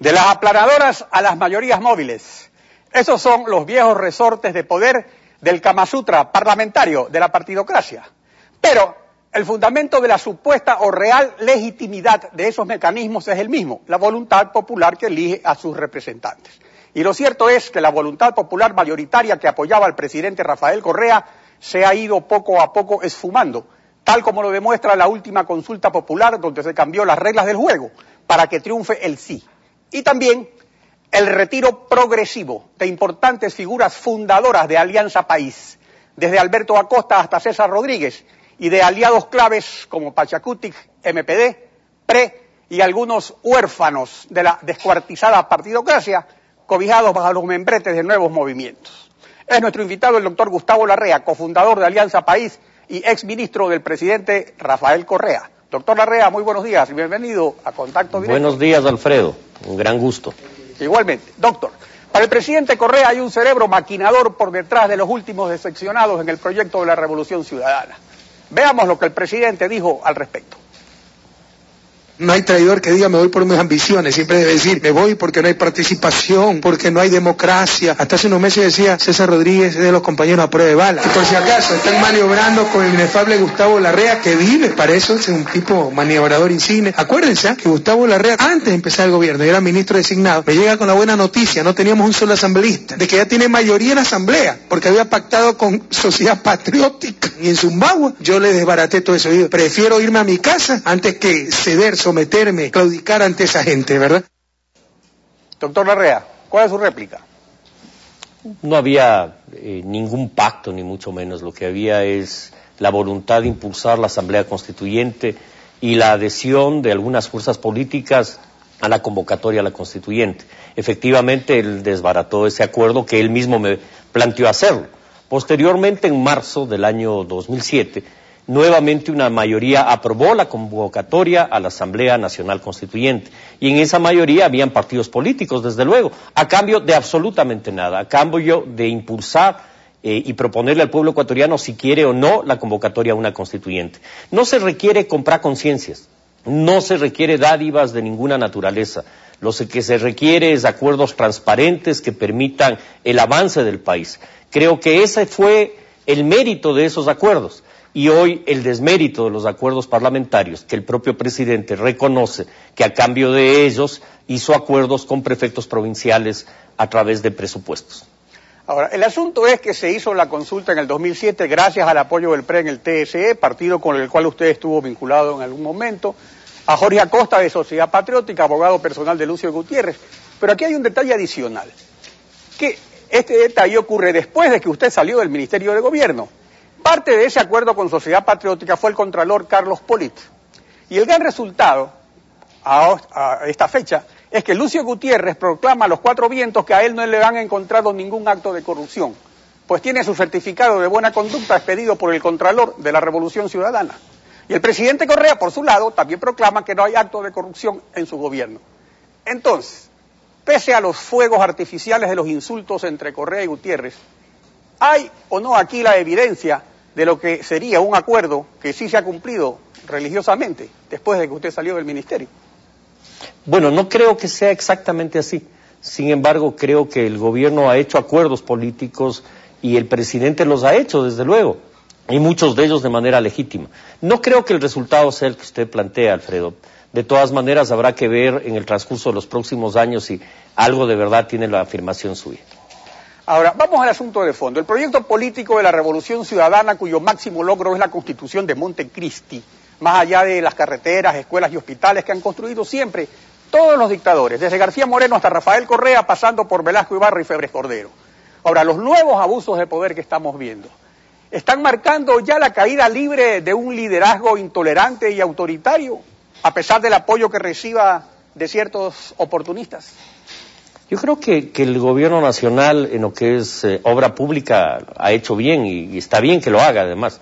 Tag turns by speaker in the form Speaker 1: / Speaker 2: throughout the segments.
Speaker 1: De las aplanadoras a las mayorías móviles. Esos son los viejos resortes de poder del Kama Sutra parlamentario, de la partidocracia. Pero el fundamento de la supuesta o real legitimidad de esos mecanismos es el mismo, la voluntad popular que elige a sus representantes. Y lo cierto es que la voluntad popular mayoritaria que apoyaba al presidente Rafael Correa se ha ido poco a poco esfumando, tal como lo demuestra la última consulta popular donde se cambió las reglas del juego para que triunfe el sí. Y también el retiro progresivo de importantes figuras fundadoras de Alianza País, desde Alberto Acosta hasta César Rodríguez, y de aliados claves como Pachacutic, MPD, PRE y algunos huérfanos de la descuartizada partidocracia, cobijados bajo los membretes de nuevos movimientos. Es nuestro invitado el doctor Gustavo Larrea, cofundador de Alianza País y exministro del presidente Rafael Correa. Doctor Larrea, muy buenos días y bienvenido a Contacto Directo.
Speaker 2: Buenos días, Alfredo. Un gran gusto.
Speaker 1: Igualmente. Doctor, para el presidente Correa hay un cerebro maquinador por detrás de los últimos decepcionados en el proyecto de la Revolución Ciudadana. Veamos lo que el presidente dijo al respecto.
Speaker 3: No hay traidor que diga me voy por mis ambiciones, siempre debe decir me voy porque no hay participación, porque no hay democracia. Hasta hace unos meses decía César Rodríguez es de los compañeros a prueba de bala. Y por si acaso están maniobrando con el inefable Gustavo Larrea, que vive para eso, es un tipo maniobrador insigne. Acuérdense que Gustavo Larrea, antes de empezar el gobierno, era ministro designado, me llega con la buena noticia, no teníamos un solo asambleísta, de que ya tiene mayoría en la asamblea, porque había pactado con Sociedad Patriótica. Y en Zumbagua yo le desbaraté todo eso. Yo prefiero irme a mi casa antes que ceder, someterme, claudicar ante esa gente, ¿verdad?
Speaker 1: Doctor Larrea, ¿cuál es su réplica?
Speaker 2: No había ningún pacto, ni mucho menos. Lo que había es la voluntad de impulsar la Asamblea Constituyente y la adhesión de algunas fuerzas políticas a la convocatoria a la Constituyente. Efectivamente, él desbarató ese acuerdo que él mismo me planteó hacerlo. Posteriormente, en marzo del año 2007, nuevamente una mayoría aprobó la convocatoria a la Asamblea Nacional Constituyente. Y en esa mayoría habían partidos políticos, desde luego, a cambio de absolutamente nada, a cambio de impulsar y proponerle al pueblo ecuatoriano si quiere o no la convocatoria a una constituyente. No se requiere comprar conciencias, no se requiere dádivas de ninguna naturaleza. Lo que se requiere es acuerdos transparentes que permitan el avance del país. Creo que ese fue el mérito de esos acuerdos. Y hoy el desmérito de los acuerdos parlamentarios, que el propio presidente reconoce que a cambio de ellos hizo acuerdos con prefectos provinciales a través de presupuestos.
Speaker 1: Ahora, el asunto es que se hizo la consulta en el 2007 gracias al apoyo del PRE en el TSE, partido con el cual usted estuvo vinculado en algún momento, a Jorge Acosta de Sociedad Patriótica, abogado personal de Lucio Gutiérrez. Pero aquí hay un detalle adicional, que este detalle ocurre después de que usted salió del Ministerio de Gobierno. Parte de ese acuerdo con Sociedad Patriótica fue el contralor Carlos Polit. Y el gran resultado, a esta fecha, es que Lucio Gutiérrez proclama a los cuatro vientos que a él no le han encontrado ningún acto de corrupción, pues tiene su certificado de buena conducta expedido por el contralor de la Revolución Ciudadana. Y el presidente Correa, por su lado, también proclama que no hay acto de corrupción en su gobierno. Entonces, pese a los fuegos artificiales de los insultos entre Correa y Gutiérrez, ¿hay o no aquí la evidencia de lo que sería un acuerdo que sí se ha cumplido religiosamente después de que usted salió del ministerio?
Speaker 2: Bueno, no creo que sea exactamente así. Sin embargo, creo que el gobierno ha hecho acuerdos políticos y el presidente los ha hecho, desde luego, y muchos de ellos de manera legítima. No creo que el resultado sea el que usted plantea, Alfredo. De todas maneras, habrá que ver en el transcurso de los próximos años si algo de verdad tiene la afirmación suya.
Speaker 1: Ahora, vamos al asunto de fondo. El proyecto político de la Revolución Ciudadana, cuyo máximo logro es la constitución de Montecristi, más allá de las carreteras, escuelas y hospitales que han construido siempre todos los dictadores, desde García Moreno hasta Rafael Correa, pasando por Velasco Ibarra y Febres Cordero. Ahora, los nuevos abusos de poder que estamos viendo están marcando ya la caída libre de un liderazgo intolerante y autoritario, a pesar del apoyo que reciba de ciertos oportunistas.
Speaker 2: Yo creo que el gobierno nacional en lo que es obra pública ha hecho bien y está bien que lo haga además.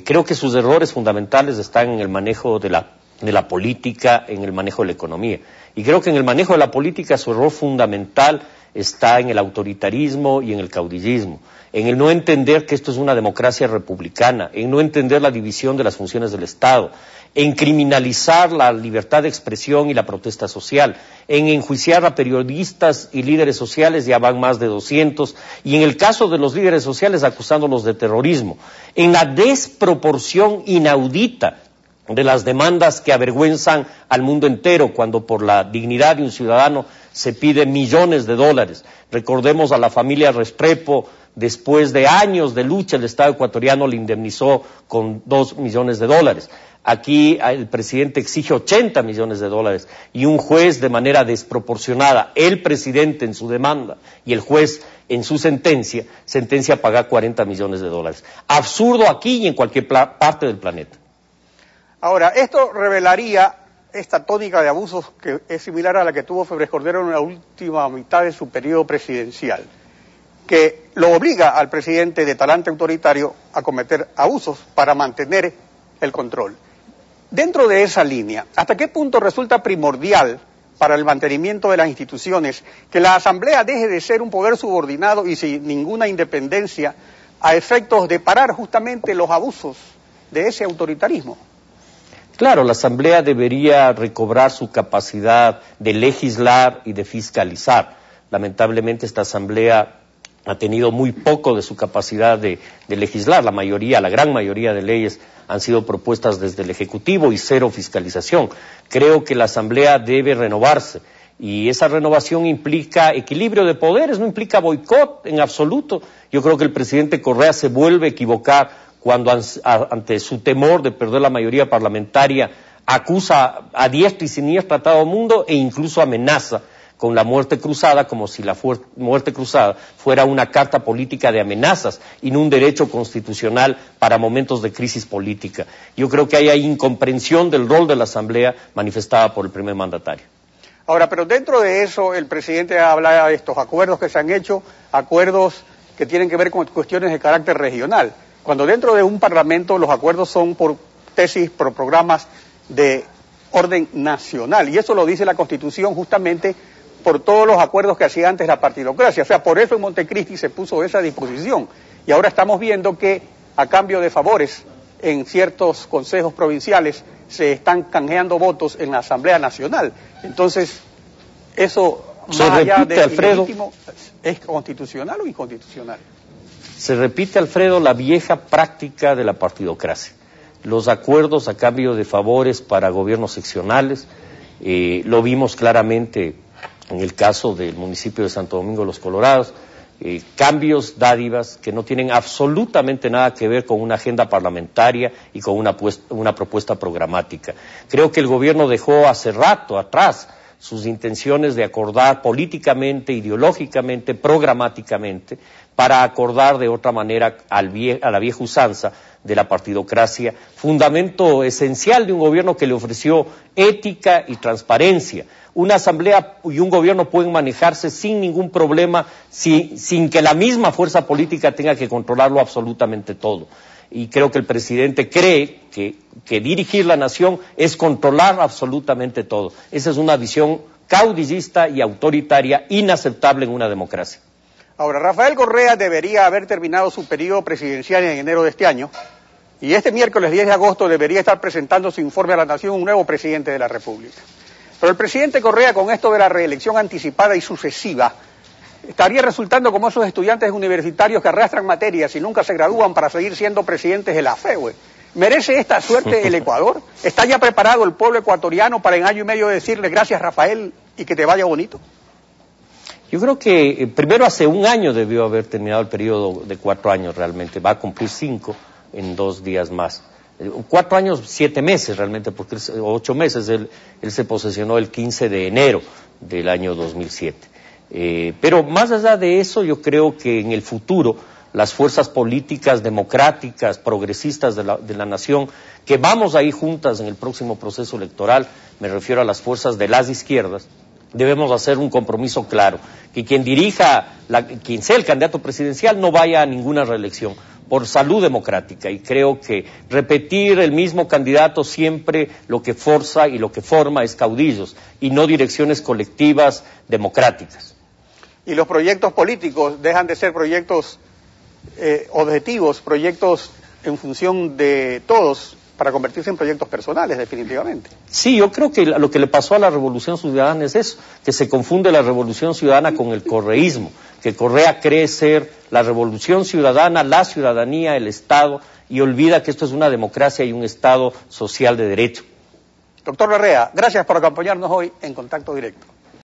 Speaker 2: Creo que sus errores fundamentales están en el manejo de la política, en el manejo de la economía. Y creo que en el manejo de la política su error fundamental está en el autoritarismo y en el caudillismo, en el no entender que esto es una democracia republicana, en no entender la división de las funciones del Estado, en criminalizar la libertad de expresión y la protesta social, en enjuiciar a periodistas y líderes sociales, ya van más de 200, y en el caso de los líderes sociales acusándolos de terrorismo, en la desproporción inaudita de las demandas que avergüenzan al mundo entero cuando por la dignidad de un ciudadano se pide millones de dólares. Recordemos a la familia Restrepo, después de años de lucha el Estado ecuatoriano le indemnizó con 2 millones de dólares. Aquí el presidente exige 80 millones de dólares y un juez de manera desproporcionada, el presidente en su demanda y el juez en su sentencia a pagar 40 millones de dólares. Absurdo aquí y en cualquier parte del planeta.
Speaker 1: Ahora, esto revelaría esta tónica de abusos que es similar a la que tuvo Febres Cordero en la última mitad de su periodo presidencial, que lo obliga al presidente de talante autoritario a cometer abusos para mantener el control. Dentro de esa línea, ¿hasta qué punto resulta primordial para el mantenimiento de las instituciones que la Asamblea deje de ser un poder subordinado y sin ninguna independencia a efectos de parar justamente los abusos de ese autoritarismo?
Speaker 2: Claro, la Asamblea debería recobrar su capacidad de legislar y de fiscalizar. Lamentablemente esta Asamblea ha tenido muy poco de su capacidad de legislar. La gran mayoría de leyes han sido propuestas desde el Ejecutivo y cero fiscalización. Creo que la Asamblea debe renovarse y esa renovación implica equilibrio de poderes, no implica boicot en absoluto. Yo creo que el presidente Correa se vuelve a equivocar cuando ante su temor de perder la mayoría parlamentaria acusa a diestra y siniestra a todo mundo e incluso amenaza con la muerte cruzada, como si la muerte cruzada fuera una carta política de amenazas y no un derecho constitucional para momentos de crisis política. Yo creo que hay incomprensión del rol de la Asamblea manifestada por el primer mandatario.
Speaker 1: Ahora, pero dentro de eso el presidente habla de estos acuerdos que se han hecho, acuerdos que tienen que ver con cuestiones de carácter regional, cuando dentro de un parlamento los acuerdos son por tesis, por programas de orden nacional, y eso lo dice la Constitución justamente por todos los acuerdos que hacía antes la partidocracia. O sea, por eso en Montecristi se puso esa disposición. Y ahora estamos viendo que a cambio de favores en ciertos consejos provinciales se están canjeando votos en la Asamblea Nacional. Entonces, eso, más allá de ilegítimo, ¿es constitucional o inconstitucional?
Speaker 2: Se repite, Alfredo, la vieja práctica de la partidocracia. Los acuerdos a cambio de favores para gobiernos seccionales, lo vimos claramente en el caso del municipio de Santo Domingo de los Colorados, cambios, dádivas que no tienen absolutamente nada que ver con una agenda parlamentaria y con una propuesta programática. Creo que el gobierno dejó hace rato atrás sus intenciones de acordar políticamente, ideológicamente, programáticamente, para acordar de otra manera a la vieja usanza de la partidocracia, fundamento esencial de un gobierno que le ofreció ética y transparencia. Una asamblea y un gobierno pueden manejarse sin ningún problema, sin que la misma fuerza política tenga que controlarlo absolutamente todo. Y creo que el presidente cree que dirigir la nación es controlar absolutamente todo. Esa es una visión caudillista y autoritaria inaceptable en una democracia.
Speaker 1: Ahora, Rafael Correa debería haber terminado su periodo presidencial en enero de este año, y este miércoles 10 de agosto debería estar presentando su informe a la nación un nuevo presidente de la República. Pero el presidente Correa, con esto de la reelección anticipada y sucesiva, estaría resultando como esos estudiantes universitarios que arrastran materias y nunca se gradúan para seguir siendo presidentes de la FEUE. ¿Merece esta suerte el Ecuador? ¿Está ya preparado el pueblo ecuatoriano para en año y medio decirle gracias, Rafael, y que te vaya bonito?
Speaker 2: Yo creo que primero hace un año debió haber terminado el periodo de 4 años realmente, va a cumplir 5 en 2 días más. 4 años, 7 meses realmente, porque 8 meses, él se posesionó el 15 de enero del año 2007. Pero más allá de eso, yo creo que en el futuro las fuerzas políticas democráticas, progresistas de la nación, que vamos a ir juntas en el próximo proceso electoral, me refiero a las fuerzas de las izquierdas, debemos hacer un compromiso claro, que quien sea el candidato presidencial no vaya a ninguna reelección, por salud democrática, y creo que repetir el mismo candidato siempre lo que forza y lo que forma es caudillos, y no direcciones colectivas democráticas.
Speaker 1: y los proyectos políticos dejan de ser proyectos objetivos, proyectos en función de todos, para convertirse en proyectos personales, definitivamente.
Speaker 2: Sí, yo creo que lo que le pasó a la Revolución Ciudadana es eso, que se confunde la Revolución Ciudadana con el correísmo, que Correa cree ser la Revolución Ciudadana, la ciudadanía, el Estado, y olvida que esto es una democracia y un Estado social de derecho.
Speaker 1: Doctor Larrea, gracias por acompañarnos hoy en Contacto Directo.